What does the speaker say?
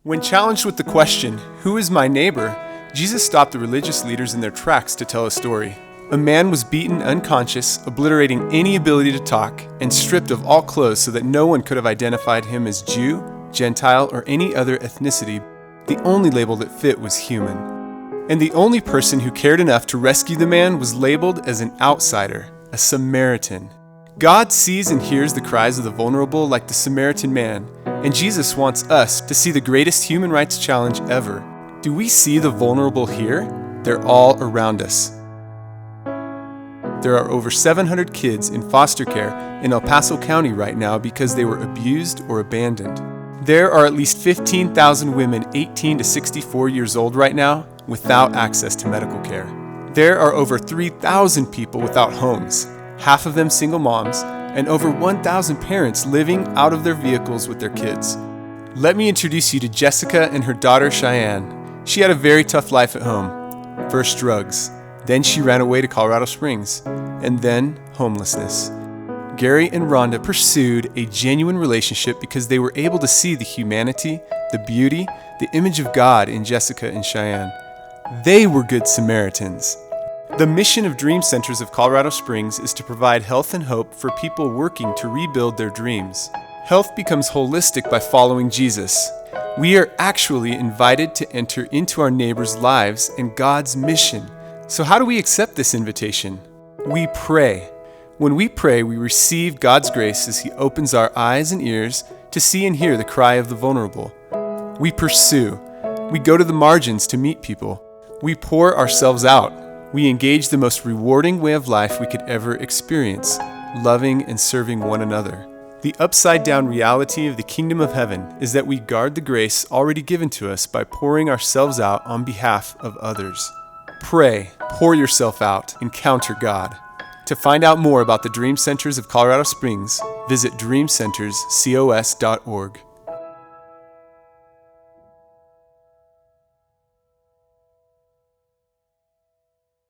When challenged with the question, "Who is my neighbor?" Jesus stopped the religious leaders in their tracks to tell a story. A man was beaten unconscious, obliterating any ability to talk, and stripped of all clothes so that no one could have identified him as Jew, Gentile, or any other ethnicity. The only label that fit was human. And the only person who cared enough to rescue the man was labeled as an outsider, a Samaritan. God sees and hears the cries of the vulnerable like the Samaritan man, and Jesus wants us to see the greatest human rights challenge ever. Do we see the vulnerable here? They're all around us. There are over 700 kids in foster care in El Paso County right now because they were abused or abandoned. There are at least 15,000 women 18 to 64 years old right now without access to medical care. There are over 3,000 people without homes, half of them single moms, and over 1,000 parents living out of their vehicles with their kids. Let me introduce you to Jessica and her daughter Cheyenne. She had a very tough life at home. First drugs, then she ran away to Colorado Springs, and then homelessness. Gary and Rhonda pursued a genuine relationship because they were able to see the humanity, the beauty, the image of God in Jessica and Cheyenne. They were good Samaritans. The mission of Dream Centers of Colorado Springs is to provide health and hope for people working to rebuild their dreams. Health becomes holistic by following Jesus. We are actually invited to enter into our neighbors' lives and God's mission. So how do we accept this invitation? We pray. When we pray, we receive God's grace as He opens our eyes and ears to see and hear the cry of the vulnerable. We pursue. We go to the margins to meet people. We pour ourselves out. We engage the most rewarding way of life we could ever experience, loving and serving one another. The upside-down reality of the kingdom of heaven is that we guard the grace already given to us by pouring ourselves out on behalf of others. Pray, pour yourself out, encounter God. To find out more about the Dream Centers of Colorado Springs, visit dreamcenterscos.org.